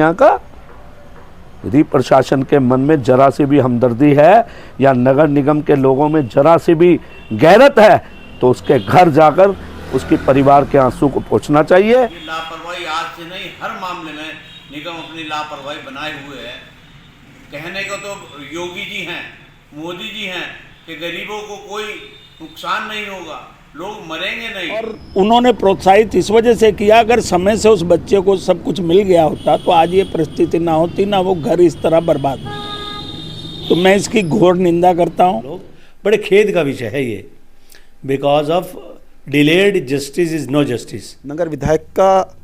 यहाँ का यदि प्रशासन के मन में जरा सी भी हमदर्दी है या नगर निगम के लोगों में जरा सी भी गैरत है तो उसके घर जाकर उसके परिवार के आंसू को पोंछना चाहिए। लापरवाही आज से नहीं, हर मामले में निगम अपनी लापरवाही बनाए हुए है। कहने को तो योगी जी हैं, मोदी जी हैं कि गरीबों को कोई नुकसान नहीं होगा, लोग मरेंगे नहीं। और उन्होंने प्रोत्साहित इस वजह से किया, अगर समय से उस बच्चे को सब कुछ मिल गया होता तो आज ये परिस्थिति ना होती, ना वो घर इस तरह बर्बाद होता। तो मैं इसकी घोर निंदा करता हूँ। बड़े खेद का विषय है ये, because of delayed justice is no justice. नगर विधायक का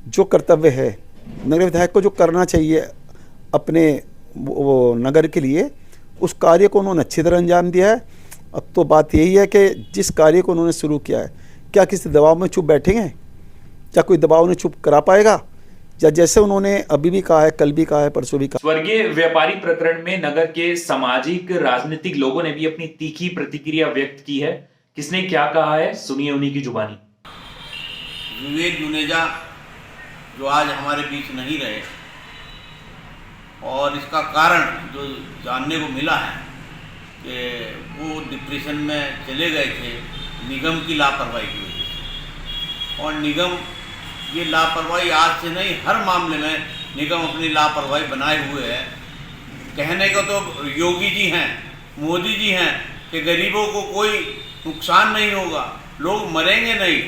जो कर्तव्य है, नगर विधायक को जो करना चाहिए अपने वो नगर के लिए, उस कार्य को उन्होंने अच्छी तरह अंजाम दिया है। अब तो बात यही है कि जिस कार्य को उन्होंने शुरू किया है, क्या किसी दबाव में चुप बैठेंगे? क्या कोई दबाव उन्हें चुप करा पाएगा? या जैसे उन्होंने अभी भी कहा है, कल भी कहा है, परसों भी कहा। स्वर्गीय व्यापारी प्रकरण में नगर के सामाजिक राजनीतिक लोगों ने भी अपनी तीखी प्रतिक्रिया व्यक्त की है। किसने क्या कहा है, सुनिए उन्हीं की जुबानी। विवेक जुनेजा जो आज हमारे बीच नहीं रहे, और इसका कारण जो जानने को मिला है कि वो डिप्रेशन में चले गए थे निगम की लापरवाही की वजह से। और निगम ये लापरवाही आज से नहीं, हर मामले में निगम अपनी लापरवाही बनाए हुए है। कहने को तो योगी जी हैं, मोदी जी हैं कि गरीबों को कोई नुकसान नहीं होगा, लोग मरेंगे नहीं,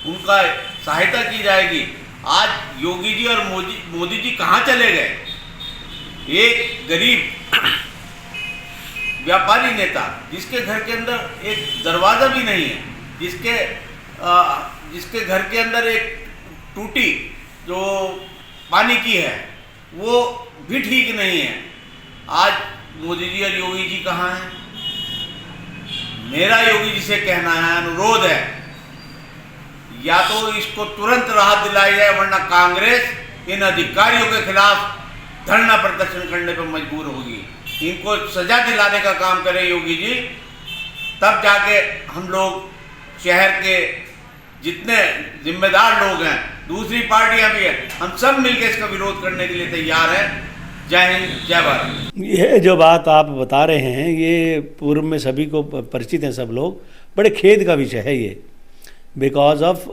उनका सहायता की जाएगी। आज योगी जी और मोदी जी कहाँ चले गए? एक गरीब व्यापारी नेता जिसके घर के अंदर एक दरवाज़ा भी नहीं है, जिसके घर के अंदर एक टूटी जो पानी की है वो भी ठीक नहीं है, आज मोदी जी और योगी जी कहाँ हैं? मेरा योगी जी से कहना है, अनुरोध है, या तो इसको तुरंत राहत दिलाई जाए, वरना कांग्रेस इन अधिकारियों के खिलाफ धरना प्रदर्शन करने पर मजबूर होगी। इनको सजा दिलाने का काम करें योगी जी, तब जाके हम लोग शहर के जितने जिम्मेदार लोग हैं, दूसरी पार्टियां भी हैं, हम सब मिलकर इसका विरोध करने के लिए तैयार हैं। जय हिंद, जय भारत। ये जो बात आप बता रहे हैं ये पूर्व में सभी को परिचित हैं सब लोग। बड़े खेद का विषय है ये, because of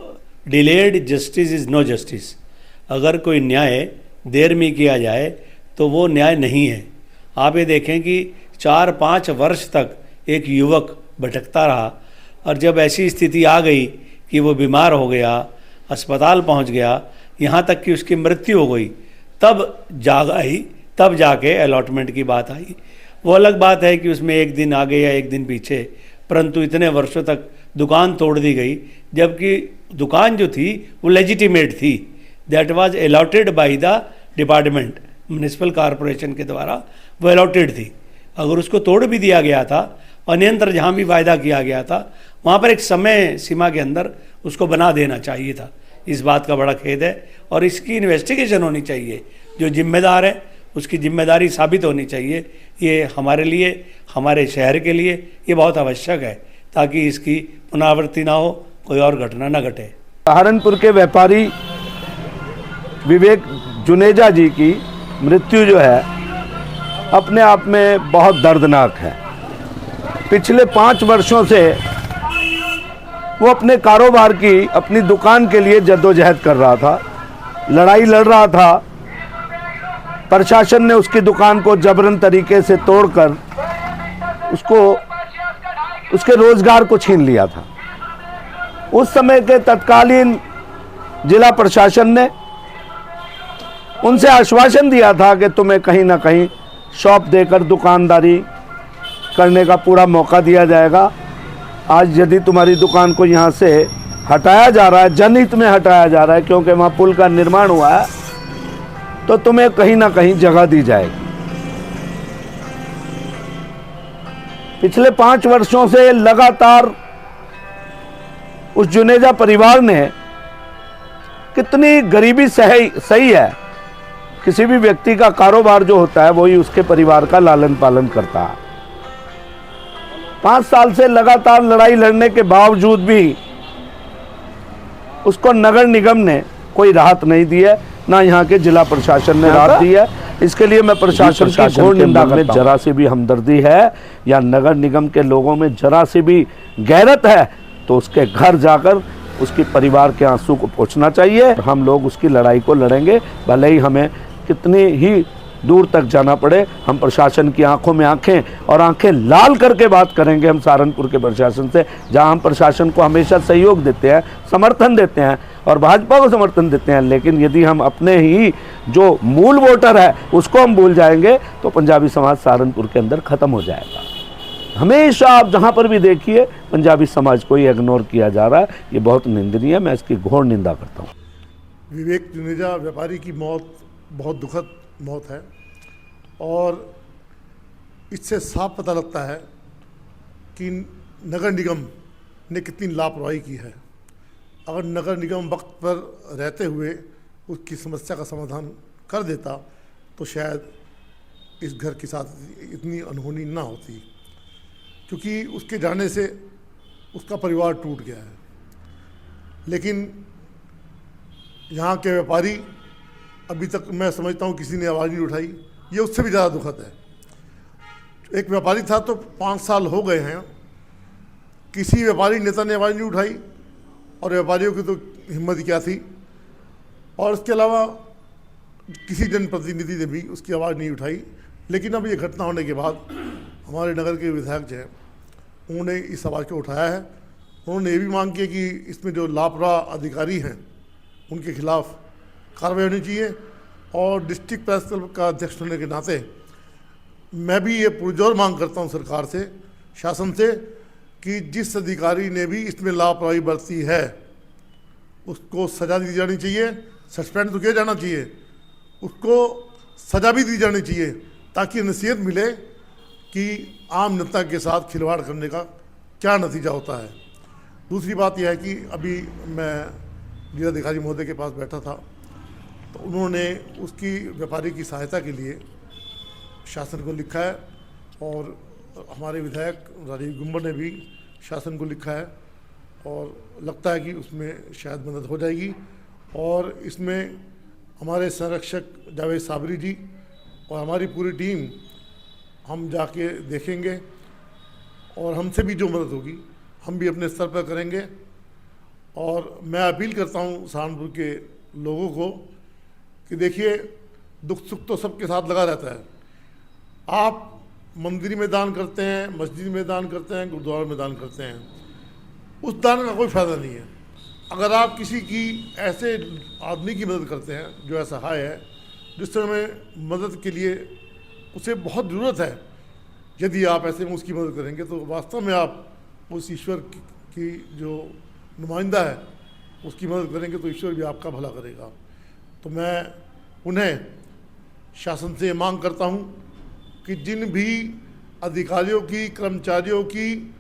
delayed justice is no justice. अगर कोई न्याय देर में किया जाए तो वो न्याय नहीं है। आप ये देखें कि 4-5 वर्ष तक एक युवक भटकता रहा, और जब ऐसी स्थिति आ गई कि वो बीमार हो गया, अस्पताल पहुंच गया, यहाँ तक कि उसकी मृत्यु हो गई, तब जाग आई, तब जाके अलॉटमेंट की बात आई। वो अलग बात है कि उसमें एक दिन आगे या एक दिन पीछे, परंतु इतने वर्षों तक दुकान तोड़ दी गई, जबकि दुकान जो थी वो लेजिटिमेट थी। That was allotted by the department, municipal corporation के द्वारा वो अलॉटेड थी। अगर उसको तोड़ भी दिया गया था, अन्यंत्र जहाँ भी वायदा किया गया था, वहाँ पर एक समय सीमा के अंदर उसको बना देना चाहिए था। इस बात का बड़ा खेद है, और इसकी इन्वेस्टिगेशन होनी चाहिए। जो जिम्मेदार है उसकी जिम्मेदारी साबित होनी चाहिए। ये हमारे लिए, हमारे शहर के लिए ये बहुत आवश्यक है, ताकि इसकी पुनरावृत्ति ना हो, कोई और घटना ना घटे। सहारनपुर के व्यापारी विवेक जुनेजा जी की मृत्यु जो है अपने आप में बहुत दर्दनाक है। पिछले 5 वर्षों से वो अपने कारोबार की, अपनी दुकान के लिए जद्दोजहद कर रहा था, लड़ाई लड़ रहा था। प्रशासन ने उसकी दुकान को जबरन तरीके से तोड़कर उसके रोजगार को छीन लिया था। उस समय के तत्कालीन जिला प्रशासन ने उनसे आश्वासन दिया था कि तुम्हें कहीं ना कहीं शॉप देकर दुकानदारी करने का पूरा मौका दिया जाएगा। आज यदि तुम्हारी दुकान को यहाँ से हटाया जा रहा है, जनहित में हटाया जा रहा है, क्योंकि वहाँ पुल का निर्माण हुआ है, तो तुम्हें कहीं ना कहीं जगह दी जाएगी। पिछले 5 वर्षों से लगातार उस जुनेजा परिवार ने कितनी गरीबी सही है। किसी भी व्यक्ति का कारोबार जो होता है वही उसके परिवार का लालन पालन करता है। 5 साल से लगातार लड़ाई लड़ने के बावजूद भी उसको नगर निगम ने कोई राहत नहीं दी है। ना यहाँ के जिला प्रशासन ने राहत दी है। इसके लिए मैं प्रशासन की घोर निंदा करता हूं। जरा सी भी हमदर्दी है या नगर निगम के लोगों में जरा सी भी गैरत है तो उसके घर जाकर उसके परिवार के आंसू को पोंछना चाहिए। हम लोग उसकी लड़ाई को लड़ेंगे, भले ही हमें कितनी ही दूर तक जाना पड़े। हम प्रशासन की आंखों में आंखें और आंखें लाल करके बात करेंगे हम सहारनपुर के प्रशासन से, जहां हम प्रशासन को हमेशा सहयोग देते हैं, समर्थन देते हैं और भाजपा को समर्थन देते हैं। लेकिन यदि हम अपने ही जो मूल वोटर है उसको हम भूल जाएंगे तो पंजाबी समाज सहारनपुर के अंदर खत्म हो जाएगा। हमेशा आप जहां पर भी देखिए पंजाबी समाज को ही इग्नोर किया जा रहा है, ये बहुत निंदनीय है। मैं इसकी घोर निंदा करता हूँ। विवेक जुनेजा व्यापारी की मौत बहुत दुखद मौत है और इससे साफ पता लगता है कि नगर निगम ने कितनी लापरवाही की है। अगर नगर निगम वक्त पर रहते हुए उसकी समस्या का समाधान कर देता तो शायद इस घर के साथ इतनी अनहोनी ना होती, क्योंकि उसके जाने से उसका परिवार टूट गया है। लेकिन यहाँ के व्यापारी अभी तक मैं समझता हूँ किसी ने आवाज़ नहीं उठाई। ये उससे भी ज़्यादा दुखद है। एक व्यापारी था तो 5 साल हो गए हैं, किसी व्यापारी नेता ने आवाज़ नहीं उठाई और व्यापारियों की तो हिम्मत क्या थी। और इसके अलावा किसी जनप्रतिनिधि ने भी उसकी आवाज़ नहीं उठाई। लेकिन अब ये घटना होने के बाद हमारे नगर के विधायक जो हैं उन्होंने इस आवाज़ को उठाया है। उन्होंने ये भी मांग की कि इसमें जो लापरवाह अधिकारी हैं उनके खिलाफ कार्रवाई होनी चाहिए। और डिस्ट्रिक्ट प्रेस क्लब का अध्यक्ष होने के नाते मैं भी ये पुरजोर मांग करता हूँ सरकार से, शासन से, कि जिस अधिकारी ने भी इसमें लापरवाही बरती है उसको सज़ा दी जानी चाहिए। सस्पेंड तो किया जाना चाहिए, उसको सज़ा भी दी जानी चाहिए ताकि नसीहत मिले कि आम जनता के साथ खिलवाड़ करने का क्या नतीजा होता है। दूसरी बात यह है कि अभी मैं जिलाधिकारी महोदय के पास बैठा था तो उन्होंने उसकी व्यापारी की सहायता के लिए शासन को लिखा है और हमारे विधायक राजीव गुम्बर ने भी शासन को लिखा है और लगता है कि उसमें शायद मदद हो जाएगी। और इसमें हमारे संरक्षक जावेद साबरी जी और हमारी पूरी टीम हम जाके देखेंगे और हमसे भी जो मदद होगी हम भी अपने स्तर पर करेंगे। और मैं अपील करता हूँ सहारनपुर के लोगों को कि देखिए, दुख सुख तो सबके साथ लगा रहता है। आप मंदिर में दान करते हैं, मस्जिद में दान करते हैं, गुरुद्वारा में दान करते हैं, उस दान का कोई फ़ायदा नहीं है। अगर आप किसी की ऐसे आदमी की मदद करते हैं जो असहाय है, जिस समय मदद के लिए उसे बहुत ज़रूरत है, यदि आप ऐसे में उसकी मदद करेंगे तो वास्तव में आप उस ईश्वर की जो नुमाइंदा है उसकी मदद करेंगे तो ईश्वर भी आपका भला करेगा। तो मैं उन्हें शासन से मांग करता हूं कि जिन भी अधिकारियों की, कर्मचारियों की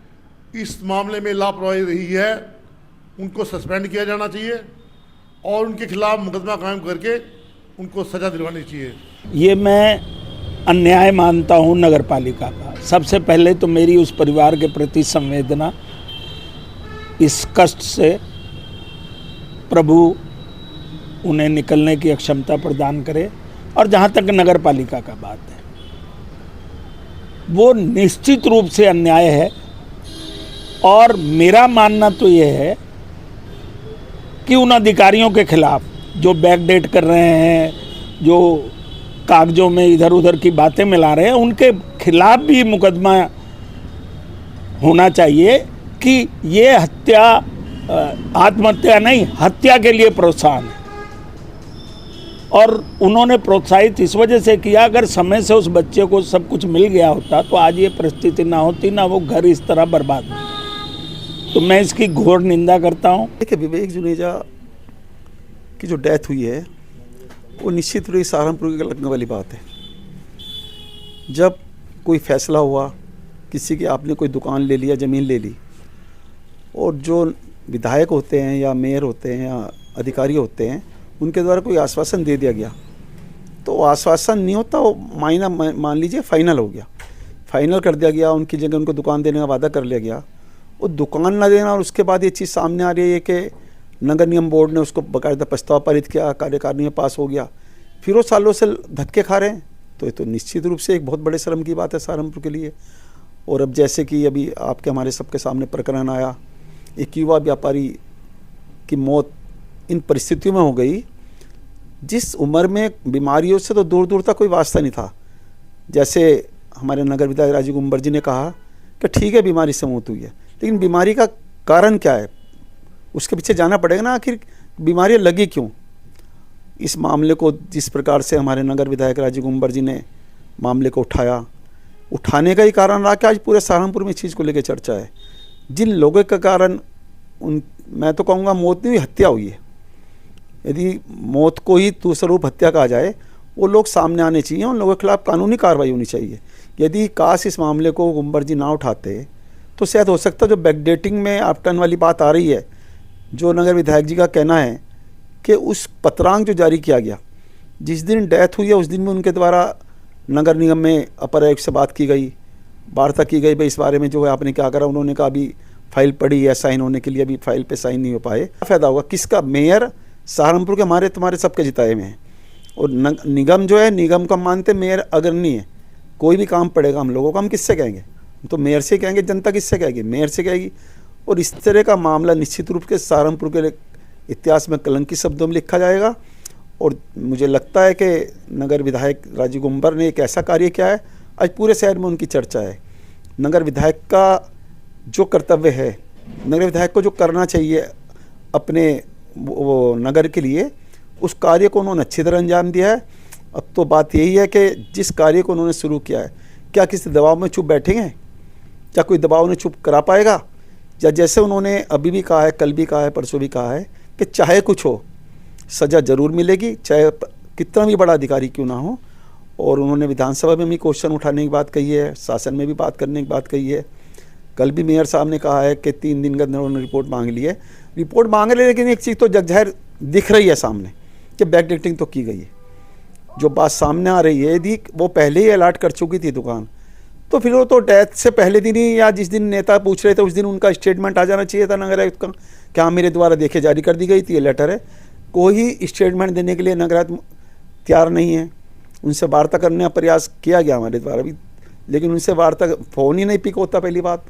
इस मामले में लापरवाही रही है उनको सस्पेंड किया जाना चाहिए और उनके खिलाफ मुकदमा कायम करके उनको सज़ा दिलवानी चाहिए। ये मैं अन्याय मानता हूँ नगर पालिका का। सबसे पहले तो मेरी उस परिवार के प्रति संवेदना, इस कष्ट से प्रभु उन्हें निकलने की अक्षमता प्रदान करे। और जहाँ तक नगर पालिका का बात है, वो निश्चित रूप से अन्याय है। और मेरा मानना तो ये है कि उन अधिकारियों के खिलाफ जो बैकडेट कर रहे हैं, जो कागजों में इधर उधर की बातें मिला रहे हैं, उनके खिलाफ भी मुकदमा होना चाहिए कि ये हत्या, आत्महत्या नहीं, हत्या के लिए प्रोत्साहन है। और उन्होंने प्रोत्साहित इस वजह से किया, अगर समय से उस बच्चे को सब कुछ मिल गया होता तो आज ये परिस्थिति ना होती, ना वो घर इस तरह बर्बाद होता। तो मैं इसकी घोर निंदा करता हूँ। देखिए, विवेक जुनेजा की जो डेथ हुई है वो निश्चित रूप से सहारनपुर की लगने वाली बात है। जब कोई फैसला हुआ, किसी की आपने कोई दुकान ले ली या ज़मीन ले ली, और जो विधायक होते हैं या मेयर होते हैं या अधिकारी होते हैं उनके द्वारा कोई आश्वासन दे दिया गया, तो आश्वासन नहीं होता, वो मायना मान लीजिए फाइनल हो गया, फाइनल कर दिया गया, उनकी जगह उनको दुकान देने का वादा कर लिया गया। वो दुकान ना देना और उसके बाद ये चीज़ सामने आ रही है कि नगर निगम बोर्ड ने उसको बाकायदा प्रस्ताव पारित किया, कार्यकारिणी में पास हो गया, फिर वो सालों से धक्के खा रहे हैं। तो ये तो निश्चित रूप से एक बहुत बड़े शर्म की बात है सहारनपुर के लिए। और अब जैसे कि अभी आपके हमारे सबके सामने प्रकरण आया, एक युवा व्यापारी की मौत इन परिस्थितियों में हो गई जिस उम्र में बीमारियों से तो दूर दूर तक कोई वास्ता नहीं था। जैसे हमारे नगर विधायक राजीव गुम्बर जी ने कहा कि ठीक है बीमारी से मौत हुई है, लेकिन बीमारी का कारण क्या है, उसके पीछे जाना पड़ेगा ना, आखिर बीमारियाँ लगी क्यों। इस मामले को जिस प्रकार से हमारे नगर विधायक राजीव गुम्बर जी ने मामले को उठाने का ही कारण रहा कि आज पूरे सहारनपुर में इस चीज़ को लेकर चर्चा है। जिन लोगों के कारण मैं तो कहूँगा मौत नहीं हुई, हत्या हुई है। यदि मौत को ही दूसरूप हत्या कहा जाए, वो लोग सामने आने चाहिए, उन लोगों के खिलाफ कानूनी कार्रवाई होनी चाहिए। यदि काश इस मामले को गुम्बर जी ना उठाते तो शायद हो सकता जो बैकडेटिंग में आपटन वाली बात आ रही है, जो नगर विधायक जी का कहना है कि उस पत्रांक जो जारी किया गया, जिस दिन डेथ हुई है उस दिन में उनके द्वारा नगर निगम में अपर आयुक्त से बात की गई, वार्ता की गई भाई इस बारे में जो है आपने क्या करा। उन्होंने कहा अभी फाइल पड़ी है साइन होने के लिए, अभी फाइल पे साइन नहीं हो पाए। फ़ायदा होगा किसका? मेयर सहारनपुर के हमारे तुम्हारे सबके जिताए में हैं। और निगम जो है, निगम को मानते मेयर अग्रणी है। कोई भी काम पड़ेगा हम लोगों को, हम किससे कहेंगे? तो मेयर से कहेंगे, जनता किससे कहेगी? मेयर से कहेगी। और इस तरह का मामला निश्चित रूप से सहारनपुर के इतिहास में कलंकी शब्दों में लिखा जाएगा। और मुझे लगता है कि नगर विधायक राजीव गुम्बर ने एक ऐसा कार्य किया है, आज पूरे शहर में उनकी चर्चा है। नगर विधायक का जो कर्तव्य है, नगर विधायक को जो करना चाहिए अपने वो नगर के लिए, उस कार्य को उन्होंने अच्छी तरह अंजाम दिया है। अब तो बात यही है कि जिस कार्य को उन्होंने शुरू किया है, क्या किसी दबाव में चुप बैठेंगे? क्या कोई दबाव ने चुप करा पाएगा? या जैसे उन्होंने अभी भी कहा है, कल भी कहा है, परसों भी कहा है कि चाहे कुछ हो सज़ा ज़रूर मिलेगी, चाहे कितना भी बड़ा अधिकारी क्यों ना हो। और उन्होंने विधानसभा में भी क्वेश्चन उठाने की बात कही है, शासन में भी बात करने की बात कही है। कल भी मेयर साहब ने कहा है कि 3 दिन के अंदर उन्होंने रिपोर्ट मांग ली है। रिपोर्ट मांग रहे, लेकिन एक चीज़ तो जगजाहिर दिख रही है सामने कि बैकडेटिंग तो की गई है। जो बात सामने आ रही है, यदि वो पहले ही अलर्ट कर चुकी थी दुकान, तो फिर वो तो डेथ से पहले दिन ही या जिस दिन नेता पूछ रहे थे उस दिन उनका स्टेटमेंट आ जाना चाहिए था नगर आयुक्त का, क्या मेरे द्वारा देखे जारी कर दी गई थी, ये लेटर है। कोई स्टेटमेंट देने के लिए नगर आयुक्त तैयार नहीं है। उनसे वार्ता करने का प्रयास किया गया हमारे द्वारा भी, लेकिन उनसे वार्ता फ़ोन ही नहीं पिक होता, पहली बात।